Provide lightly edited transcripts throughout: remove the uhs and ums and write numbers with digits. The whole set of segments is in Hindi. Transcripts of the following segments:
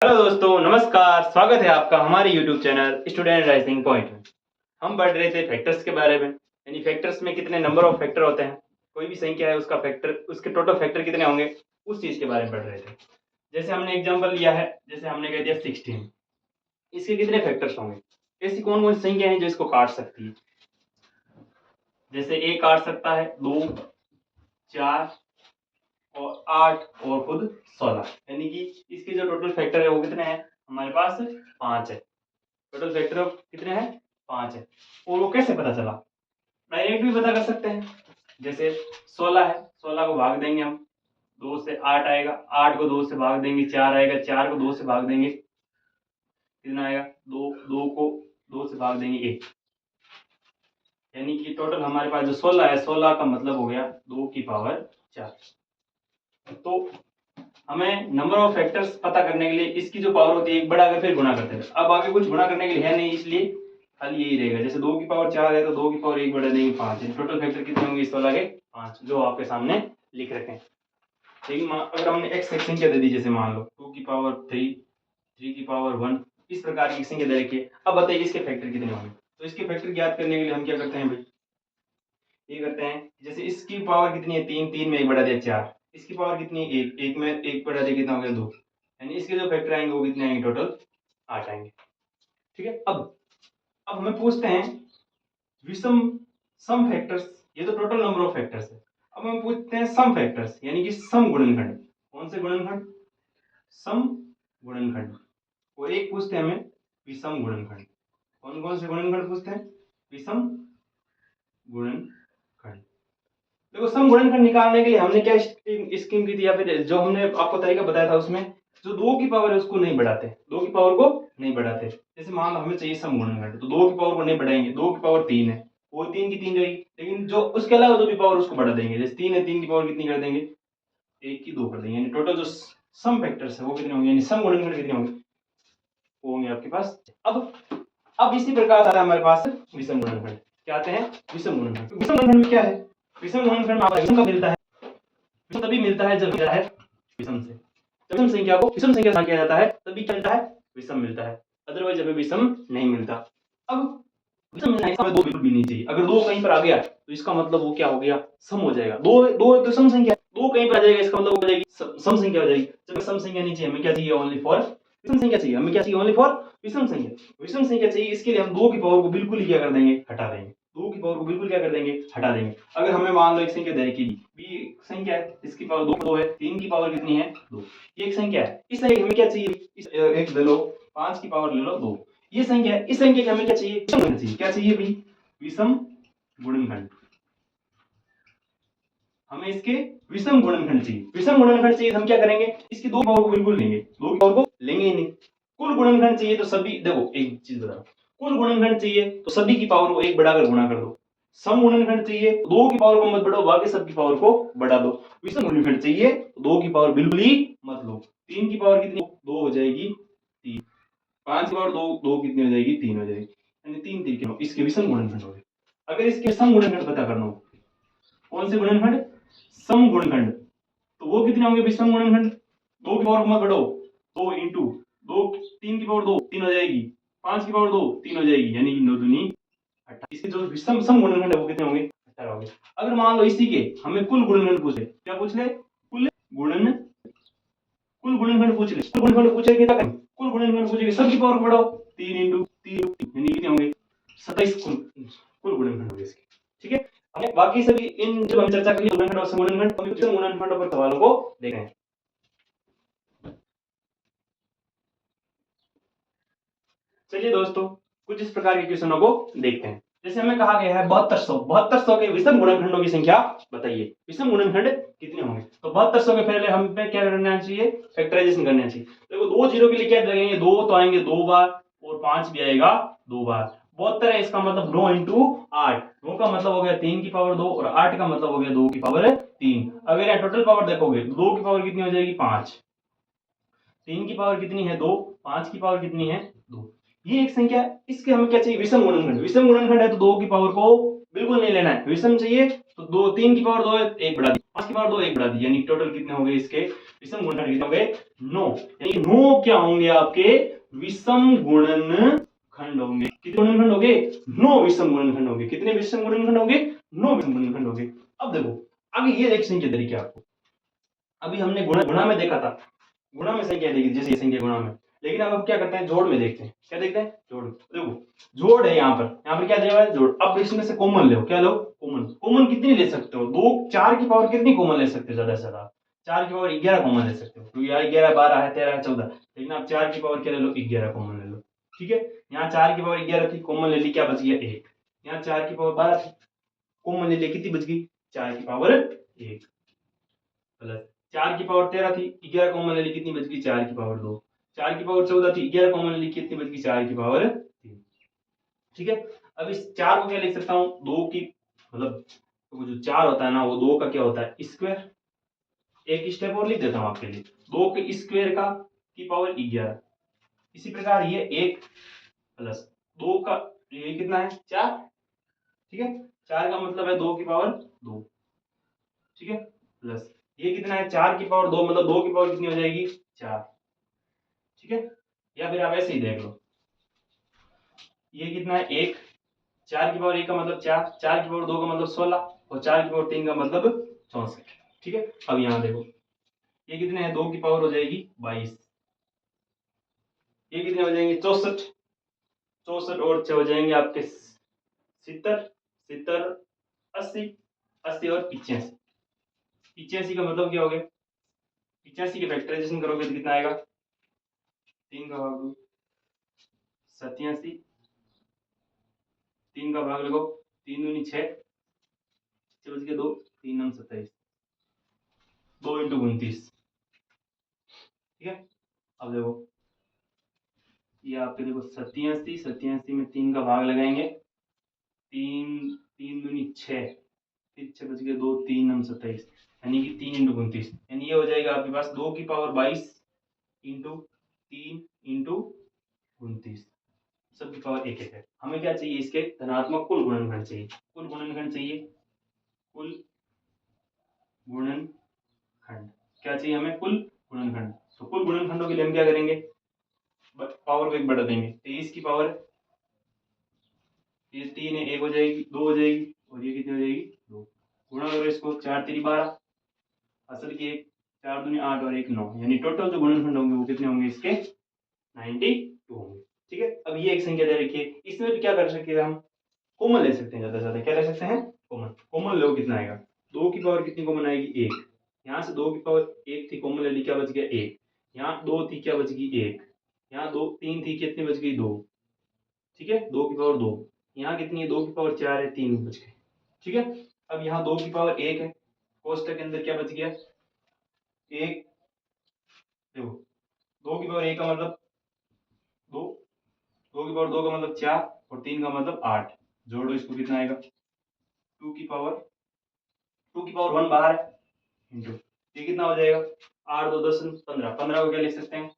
हेलो दोस्तों, नमस्कार। स्वागत है आपका हमारे YouTube channel student rising point में। हम बढ़ रहे थे फैक्टर्स के बारे में, यानी फैक्टर्स में कितने नंबर ऑफ फैक्टर होते हैं, कोई भी संख्या है उसका फैक्टर, उसके टोटल फैक्टर कितने होंगे, उस चीज़ के बारे में पढ़ रहे थे। जैसे हमने एग्जांपल लिया है, जैसे हमने कह दिया 16, इसके कितने फैक्टर्स होंगे। ऐसी कौन कौन सी संख्या है जो इसको काट सकती है। जैसे ए काट सकता है 2, 4 और 8 और खुद 16, यानी कि इसके जो टोटल फैक्टर है वो कितने हैं, हमारे पास 5 है। टोटल फैक्टर कितने हैं, 5 है। और वो कैसे पता चला, डायरेक्ट भी पता कर सकते हैं। जैसे 16 है, 16 को भाग देंगे हम, 2 से 8 आएगा, 8 को 2 से भाग देंगे 4 आएगा, 4 को 2 से भाग देंगे कितना आएगा 2, 2 को 2 से भाग देंगे 1, यानी कि टोटल हमारे पास जो 16 है, 16 का मतलब हो गया 2 की पावर 4। तो हमें नंबर ऑफ फैक्टर्स पता करने के लिए इसकी जो पावर होती है एक बढ़ाकर फिर गुणा करते हैं। अब आगे कुछ गुणा करने के लिए है नहीं, इसलिए खाली यही रहेगा। जैसे 2 की पावर 4 है तो 2 की पावर 1 बढ़ा देंगे 5 है। टोटल फैक्टर कितने होंगे इस वाला के 5, जो आपके सामने लिख रखे हैं। लेकिन अगर हमने x एक संख्या दे दी, जैसे मान लो 2 की पावर 3, 3 की पावर 1, इस प्रकार की संख्या दे रखी है। अब बताइए इसके फैक्टर कितने होंगे। तो इसके फैक्टर ज्ञात करने के लिए हम क्या करते हैं भाई, ये करते हैं, जैसे इसकी पावर कितनी है 3, 3 में 1 बढ़ा दिया 4, इसकी पावर कितनी है 1, 1 में 1 बढ़ा दिया कितना हो गया 2, यानी इसके जो फैक्टर आएंगे वो कितने आएंगे, टोटल 8 आएंगे। ठीक है। अब हमें पूछते हैं विषम सम फैक्टर्स, ये तो टोटल नंबर ऑफ फैक्टर्स है। अब हम पूछते हैं सम फैक्टर्स, यानी कि सम गुणनखंड। कौन से गुणनखंड, सम गुणनखंड। और एक पूछते हैं हमें विषम गुणनखंड। कौन कौन से गुणनखंड पूछते हैं, विषम गुणनखंड। देखो सम गुणनखंड निकालने के लिए हमने क्या स्कीम की थी, या फिर जो हमने आपको तरीका बताया था उसमें, जो 2 की पावर है उसको नहीं बढ़ाते, 2 की पावर को नहीं बढ़ाते। जैसे मान लो हमें चाहिए सम गुणनखंड, तो 2 की पावर को नहीं बढ़ाएंगे, 2 की पावर 3 है, वो 3 की 3 रहेगी, लेकिन जो उसके अलावा जो भी पावर उसको बढ़ा देंगे। जैसे 3 है, 3 की पावर कितनी कर देंगे, 1 की 2 कर देंगे, यानी टोटल जो सम फैक्टर्स है वो कितने होंगे, यानी सम गुणनखंड कितने होंगे, वो होंगे आपके पास। अब इसी प्रकार आता है हमारे पास विषम गुणनखंड। क्या आते हैं, विषम गुणनखंड। विषम गुणनखंड में क्या है, विषम गुणनखंड में आपका विषम कब मिलता है, विषम तभी मिलता है जब मिलता है विषम से। जब विषम संख्या को विषम संख्या से किया जाता है तभी क्या मिलता है, विषम मिलता है, अदरवाइज हमें विषम नहीं मिलता। अब विषम मिलना इसका दो बिल्कुल भी नहीं चाहिए। अगर दो कहीं पर आ गया तो इसका मतलब वो क्या हो गया, सम हो जाएगा। दो दो तो सम संख्या, दो कहीं पर आ जाएगा इसका मतलब वो हो जाएगी सम संख्या हो जाएगी। जब सम संख्या नहीं चाहिए, हमें क्या चाहिए, ओनली फॉर विषम संख्या चाहिए। हमें क्या चाहिए, ओनली फॉर विषम संख्या, विषम संख्या चाहिए। इसके लिए हम 2 की पावर को बिल्कुल ही क्या कर देंगे, हटा देंगे। 2 की पावर को बिल्कुल क्या कर देंगे, हटा देंगे। अगर हमें मान लो एक संख्या दे रखी बी संख्या है, इसकी पावर 2 है, 3 की पावर कितनी है 2, ये एक संख्या है। इस संख्या हमें क्या चाहिए, इस एक ले लो 5 की पावर ले लो 2, ये संख्या है। इस संख्या के हमें क्या चाहिए, विषम गुणन चाहिए। क्या चाहिए भाई, विषम गुणनखंड। हमें इसके विषम गुणनखंड चाहिए। विषम गुणनखंड चाहिए तो हम क्या करेंगे, इसकी 2 पावर को बिल्कुल लेंगे, 2 की पावर को लेंगे ही नहीं। कुल गुणनखंड चाहिए तो सभी, देखो एक चीज बता, कुल गुणनखंड चाहिए तो सभी की पावर को 1 बढ़ाकर गुणा कर दो। सम गुणनखंड चाहिए तो 2 की पावर को मत बढ़ाओ, बाकी सबकी पावर को बढ़ा दो। विषम गुणनखंड चाहिए तो 2 की पावर बिल्कुल ही मत लो। 3 की पावर कितनी, 2 हो जाएगी 3, 5 की पावर 2, 2 कितनी हो जाएगी, 3 हो जाएगी, यानी 3 3 के इसके विषम गुणनखंड हो गए। अगर इसके सम गुणनखंड पता करना हो, कौन से गुणनखंड, सम गुणनखंड, तो वो कितने होंगे विषम गुणनखंड, 2 की पावर को मत बढ़ाओ, 2 इंटू 2, 3 की पावर 2 3 हो जाएगी, 5 की पावर 2 3 हो जाएगी, यानी 9 दूनी 18। इसके जो विषम सम गुणनखंड है वो कितने होंगे, 18 होंगे। अगर मान लो इसी के हमें कुल गुणनखंड पूछे, क्या पूछ ले, कुल गुणनखंड पूछ ले, कुल गुणनखंड पूछेंगे क्या करें, कुल गुणनखंड पूछेंगे सबकी पावर को बढ़ाओ, 3 इंटू 3 यानी कितने होंगे 27 कुल गुणनखंड होंगे इसके। ठीक है। हमने बाकी सभी इन जो हम चर्चा करी गुणनखंड और समगुणनखंड, हम कुछ गुणनखंडों पर सवालों को देख रहे हैं। चलिए दोस्तों, कुछ इस प्रकार के क्वेश्चनों को देखते हैं। जैसे हमें कहा गया है 7200 के विषम गुणनखंडों की संख्या बताइए, विषम गुणनखंड कितने होंगे। तो 7200 के पहले हम पे क्या करना चाहिए, फैक्टराइजेशन करना चाहिए। देखो दो जीरो के लिए क्या लगेंगे, दो तो आएंगे 2 बार और 5 भी आएगा 2 बार। 72 है, इसका मतलब 9 इंटू 8, 9 का मतलब हो गया 3 की पावर 2 और 8 का मतलब हो गया 2 की पावर 3। अगर यहाँ टोटल पावर देखोगे 2 की पावर कितनी हो जाएगी 5, 3 की पावर कितनी है 2, 5 की पावर कितनी है 2। ये एक संख्या है, इसके हमें क्या चाहिए, विषम गुणनखंड। विषम गुणनखंड है तो 2 की पावर को बिल्कुल नहीं लेना है, विषम चाहिए तो 2, 3 की पावर 2 है 1 बढ़ा दी, 5 की पावर 2 एक बढ़ा दी, यानी टोटल कितने हो गए इसके विषम गुणनखंड कितने हो गए 9। यानी 9 क्या होंगे आपके विषम गुणनखंड होंगे। कितने गुणनखंड हो गए 9 विषम गुणनखंड हो गए। कितने विषम गुणनखंड हो गए 9 विषम गुणनखंड हो गए। अब देखो आगे ये देखने के तरीके आपको, अभी हमने गुणा में देखा था, गुणा में संख्या देखी जैसे ये संख्या गुणा में, लेकिन अब हम क्या करते हैं जोड़ में देखते हैं। क्या देखते हैं जोड़। देखो जोड़ है यहाँ पर क्या दिया हुआ है जोड़। अब इसमें से कॉमन लो, क्या लो कॉमन। कॉमन कितनी ले सकते हो 2 4 की पावर कितनी कॉमन ले सकते हो ज्यादा से ज्यादा 4 की पावर 11 कॉमन ले सकते हो, क्योंकि यहाँ 11 12 है 13 है 14, लेकिन आप 4 की पावर क्या ले लो 11 कॉमन ले लो। ठीक है, यहाँ 4 की पावर 11 थी कॉमन ले ली, क्या बच गया 1। यहाँ 4 की पावर 12 थी कॉमन ले ली, कितनी बच गई 4 की पावर 1 प्लस 4 की पावर 13 थी 11 कॉमन ले ली, कितनी बच गई 4 की पावर 2। 4 की पावर 14 थी 11 कॉमन ले ली, कितनी बच गई 4 की पावर 3। ठीक है, अब इस 4 को क्या लिख सकता हूं 2 की मतलब तो जो 4 होता है ना वो 2 का क्या होता है स्क्वायर। एक स्टेप और लिख देता हूं आपके लिए, 2 के स्क्वायर का की पावर 11। इसी प्रकार ये 1 प्लस 2 का ये कितना है 4। ठीक है, 4 का मतलब है 2 की पावर 2। ठीक है, प्लस ये कितना है 4 की पावर 2, मतलब 2 की पावर कितनी हो जाएगी 4। ठीक है, या फिर आप ऐसे ही देख लो, ये कितना है 1, 4 की पावर 1 का मतलब 4, 4 की पावर 2 का मतलब 16 और 4 की पावर 3 का मतलब 64। ठीक है, अब यहाँ देखो ये कितने हैं 2 की पावर हो जाएगी 22, ये कितने हो जाएंगे 64, 64 और 6 हो जाएंगे आपके 70, 70 80, 80 और 85। 85 का मतलब क्या हो गया 85 के फैक्टराइजेशन करोगे तो कितना आएगा 3 का भाग 2 87, 3 का भाग लगाओ 3 दूनी 6, 6 बज के 2 3 नम 27, 2 इंटू 29। ठीक है, अब देखो ये आपके देखो 87, 87 में 3 का भाग लगाएंगे 3 3 दूनी 6, फिर 6 बज के 2 3 नम 27, यानी कि 3 इंटू 29, यानी ये हो जाएगा आपके पास 2 की पावर 22 इंटू 3 इंटू 29, सबकी पावर एक एक है। हमें क्या चाहिए इसके धनात्मक कुल गुणनखंड चाहिए, कुल गुणनखंड चाहिए, कुल गुणनखंड क्या चाहिए हमें कुल गुणनखंड। तो कुल गुणनखंडों के लिए हम क्या करेंगे पावर को एक बढ़ा देंगे, 23 की पावर ये 3 है 1 हो जाएगी 2 हो जाएगी और ये कितनी हो जाएगी 2, गुणा करो इसको 4 3 12 असल की 1 4 दूनी 8 और 1 9, यानी टोटल जो गुणनखंड होंगे वो कितने होंगे इसके 92 होंगे। ठीक है, अब ये एक संख्या दे रखी है, इसमें भी क्या कर सकते हैं हम कॉमन ले सकते हैं, ज्यादा से ज्यादा क्या ले सकते हैं कॉमन। कॉमन लो कितना आएगा 2 की पावर कितनी कॉमन आएगी 1, यहाँ से 2 की पावर 1 थी कॉमन ले ली क्या बच गया 1, यहाँ 2 थी क्या बच गई 1, यहाँ 2 3 थी कितनी बच गई 2। ठीक है, 2 की पावर 2, यहाँ कितनी है 2 की पावर 4 है 3 बच गई। ठीक है, अब यहाँ 2 की पावर 1 है, कोष्टक के अंदर क्या बच गया 1, देखो 2 की पावर 1 का मतलब 2, 2 की पावर 2 का मतलब 4 और 3 का मतलब 8, जोड़ो इसको कितना आएगा 2 की पावर 1 बाहर है इंटू ये कितना हो जाएगा 8 2 10 15, 15 को क्या लिख सकते हैं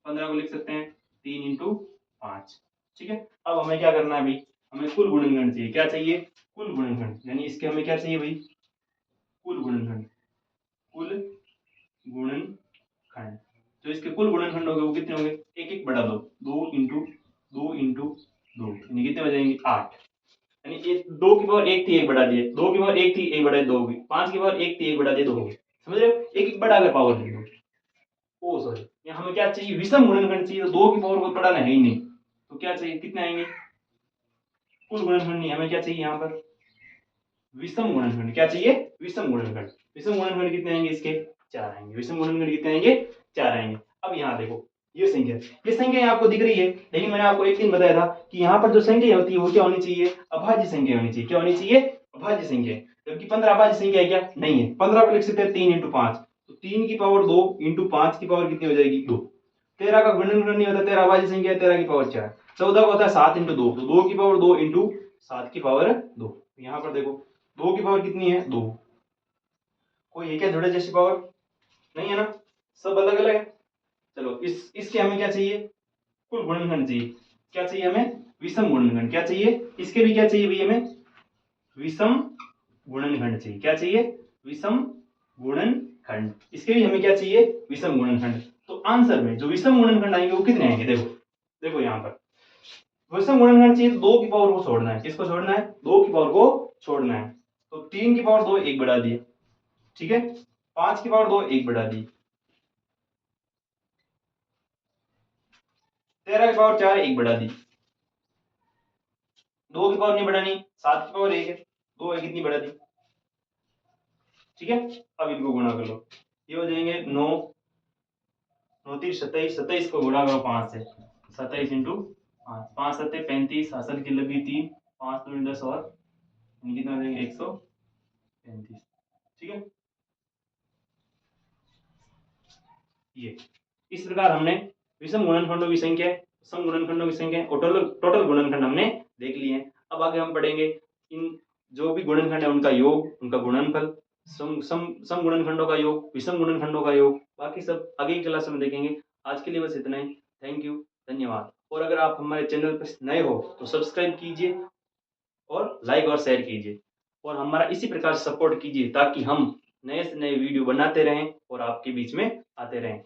15 को लिख सकते हैं 3 इंटू 5। ठीक है, अब हमें क्या करना है भाई हमें कुल गुणनखंड चाहिए, क्या चाहिए कुल गुणनखंड, यानी इसके हमें क्या चाहिए भाई कुल गुणनखंड, कुल गुणनखंड। तो इसके कुल गुणनखंड होंगे वो कितने होंगे एक एक बढ़ा दो 2 इंटू 2 इंटू 2, यानी कितने हो जाएंगे 8, यानी ये 2 की पावर 1 थी 1 बढ़ा दिए, 2 की पावर 1 थी 1 बढ़ा 2 हो गई, 5 की पावर 1 थी 1 बढ़ा दिए 2 हो गई। समझ रहे हो एक एक बढ़ा कर पावर ले लो। ओ सॉरी, यहाँ हमें क्या चाहिए विषम गुणनखंड चाहिए, तो 2 की पावर को बढ़ाना है ही नहीं, तो क्या चाहिए कितने आएंगे कुल गुणनखंड नहीं, हमें क्या चाहिए यहाँ पर विषम गुणनखंड, क्या चाहिए विषम गुणनखंड। विषम गुणनखंड कितने आएंगे इसके 4 आएंगे, विषम गुणनखंड कितने आएंगे 4 आएंगे। अब यहाँ देखो ये संख्या आपको दिख रही है, लेकिन मैंने आपको एक दिन बताया था कि यहाँ पर जो संख्या होती है वो क्या होनी चाहिए अभाज्य संख्या होनी चाहिए, क्या होनी चाहिए अभाज्य संख्या, जबकि 15 अभाज्य संख्या है क्या नहीं है। 15 को लिख सकते हैं 3 इंटू 5, तो 3 की पावर 2 इंटू 5 की पावर कितनी हो जाएगी 2। 13 का गुणनखंड नहीं होता, 13 अभाज्य संख्या है 13 की पावर 4, 14 का होता है 7 इंटू 2, तो 2 की पावर 2 इंटू 7 की पावर 2। यहाँ पर देखो 2 की पावर कितनी है 2, कोई है क्या जुड़े जैसी पावर नहीं है ना, सब अलग अलग है। चलो इसके हमें क्या चाहिए कुल गुणनखंड चाहिए, क्या चाहिए हमें विषम गुणनखंड, क्या चाहिए इसके भी क्या चाहिए भाई हमें विषम गुणनखंड चाहिए, क्या चाहिए विषम गुणनखंड। इसके लिए हमें क्या चाहिए? विषम गुणनखंड। तो आंसर में जो विषम गुणनखंड आएंगे वो कितने आएंगे? देखो देखो यहाँ पर विषम गुणनखंड चाहिए तो 2 की पावर को छोड़ना है। किसको छोड़ना है? 2 की पावर को छोड़ना है। तो 3 की पावर 2 1 बढ़ा दिए, ठीक है। 5 की पावर 2 1 बढ़ा दी, 13 की पावर 4 1 बढ़ा दी, 2 की पावर नहीं बढ़ानी, 7 की पावर 1 है, 2 है कितनी बढ़ा दी, ठीक है। अब इनको गुणा कर लो, ये हो जाएंगे 9 9 3 27, 27 को गुणा करो 5 से, 27 इंटू 5, 5 7 35, हासिल की लगी 3, 5 2 10 और कितना हो जाएंगे 135, ठीक है। ये इस प्रकार हमने विषम गुणनखंडों की संख्या, सम गुणनखंडों की संख्या और टोटल गुणनखंड हमने देख लिए हैं। अब आगे हम पढ़ेंगे इन जो भी गुणनखंड है उनका योग, उनका गुणनफल, सम गुणनखंडों का योग, विषम गुणनखंडों का योग, बाकी सब आगे की क्लास में देखेंगे। आज के लिए बस इतना ही। थैंक यू, धन्यवाद। और अगर आप हमारे चैनल पर नए हो तो सब्सक्राइब कीजिए और लाइक और शेयर कीजिए और हमारा इसी प्रकार सपोर्ट कीजिए ताकि हम नए से नए वीडियो बनाते रहें और आपके बीच में आते रहें।